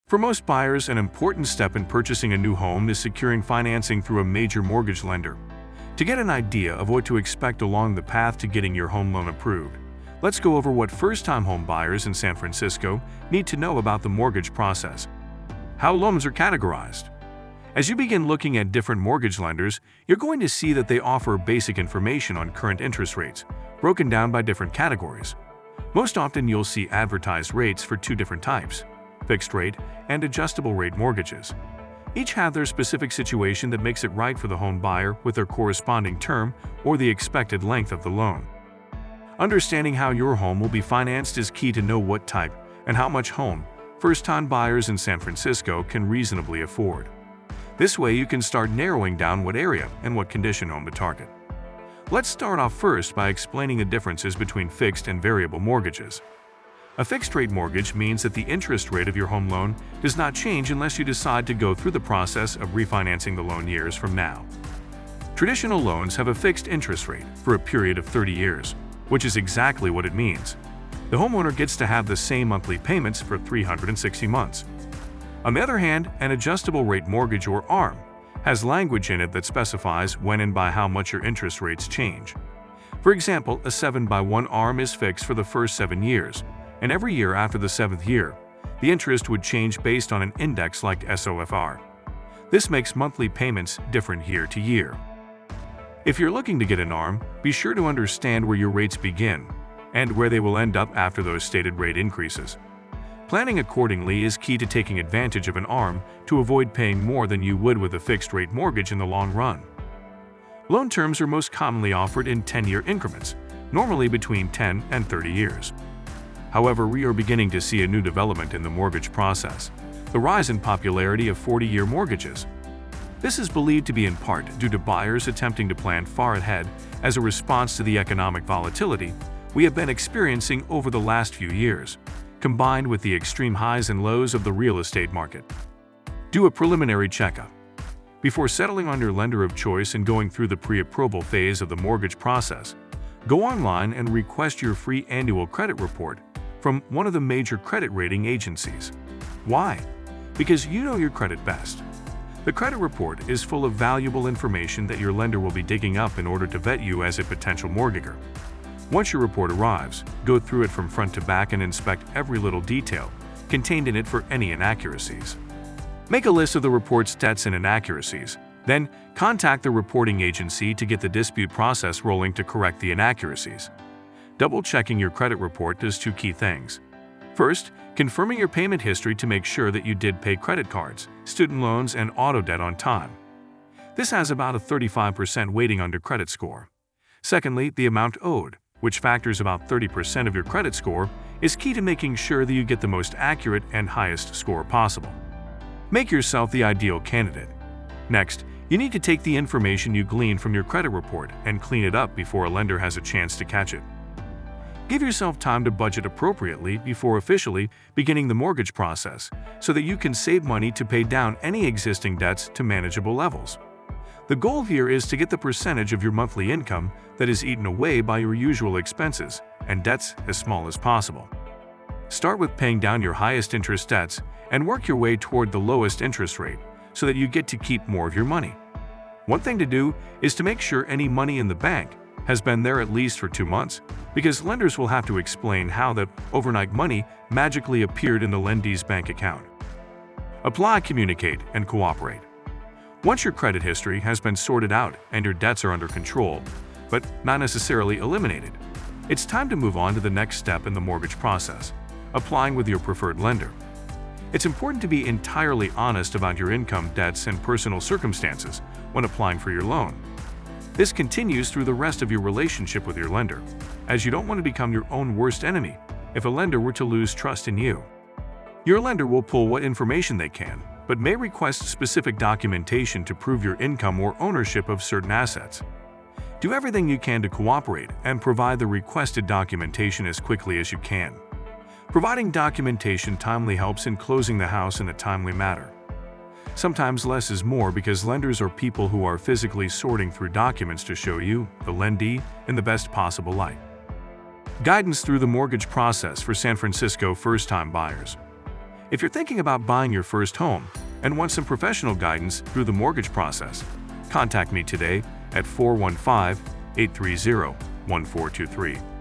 For most buyers, an important step in purchasing a new home is securing financing through a major mortgage lender. To get an idea of what to expect along the path to getting your home loan approved, let's go over what first-time home buyers in San Francisco need to know about the mortgage process. How loans are categorized. As you begin looking at different mortgage lenders, you're going to see that they offer basic information on current interest rates, broken down by different categories. Most often you'll see advertised rates for two different types: fixed rate and adjustable rate mortgages. Each have their specific situation that makes it right for the home buyer with their corresponding term or the expected length of the loan. Understanding how your home will be financed is key to know what type and how much home first-time buyers in San Francisco can reasonably afford. This way you can start narrowing down what area and what condition home to target. Let's start off first by explaining the differences between fixed and variable mortgages. A fixed-rate mortgage means that the interest rate of your home loan does not change unless you decide to go through the process of refinancing the loan years from now. Traditional loans have a fixed interest rate for a period of 30 years, which is exactly what it means. The homeowner gets to have the same monthly payments for 360 months. On the other hand, an adjustable rate mortgage, or ARM, has language in it that specifies when and by how much your interest rates change. For example, a 7x1 ARM is fixed for the first 7 years, and every year after the 7th year, the interest would change based on an index like SOFR. This makes monthly payments different year to year. If you're looking to get an ARM, be sure to understand where your rates begin and where they will end up after those stated rate increases. Planning accordingly is key to taking advantage of an ARM to avoid paying more than you would with a fixed-rate mortgage in the long run. Loan terms are most commonly offered in 10-year increments, normally between 10 and 30 years. However, we are beginning to see a new development in the mortgage process: the rise in popularity of 40-year mortgages. This is believed to be in part due to buyers attempting to plan far ahead as a response to the economic volatility we have been experiencing over the last few years, combined with the extreme highs and lows of the real estate market. Do a preliminary checkup. Before settling on your lender of choice and going through the pre-approval phase of the mortgage process, go online and request your free annual credit report from one of the major credit rating agencies. Why? Because you know your credit best. The credit report is full of valuable information that your lender will be digging up in order to vet you as a potential mortgager. Once your report arrives, go through it from front to back and inspect every little detail contained in it for any inaccuracies. Make a list of the report's debts and inaccuracies, then contact the reporting agency to get the dispute process rolling to correct the inaccuracies. Double-checking your credit report does two key things. First, confirming your payment history to make sure that you did pay credit cards, student loans, and auto debt on time. This has about a 35% weighting under credit score. Secondly, the amount owed, which factors about 30% of your credit score, is key to making sure that you get the most accurate and highest score possible. Make yourself the ideal candidate. Next, you need to take the information you glean from your credit report and clean it up before a lender has a chance to catch it. Give yourself time to budget appropriately before officially beginning the mortgage process so that you can save money to pay down any existing debts to manageable levels. The goal here is to get the percentage of your monthly income that is eaten away by your usual expenses and debts as small as possible. Start with paying down your highest interest debts and work your way toward the lowest interest rate so that you get to keep more of your money. One thing to do is to make sure any money in the bank has been there at least for 2 months, because lenders will have to explain how that overnight money magically appeared in the lendee's bank account. Apply, communicate, and cooperate. Once your credit history has been sorted out and your debts are under control, but not necessarily eliminated, it's time to move on to the next step in the mortgage process: applying with your preferred lender. It's important to be entirely honest about your income, debts, and personal circumstances when applying for your loan. This continues through the rest of your relationship with your lender, as you don't want to become your own worst enemy if a lender were to lose trust in you. Your lender will pull what information they can, but may request specific documentation to prove your income or ownership of certain assets. Do everything you can to cooperate and provide the requested documentation as quickly as you can. Providing documentation timely helps in closing the house in a timely manner. Sometimes less is more because lenders are people who are physically sorting through documents to show you, the lendee, in the best possible light. Guidance through the mortgage process for San Francisco first-time buyers. If you're thinking about buying your first home and want some professional guidance through the mortgage process, contact me today at 415-830-1423.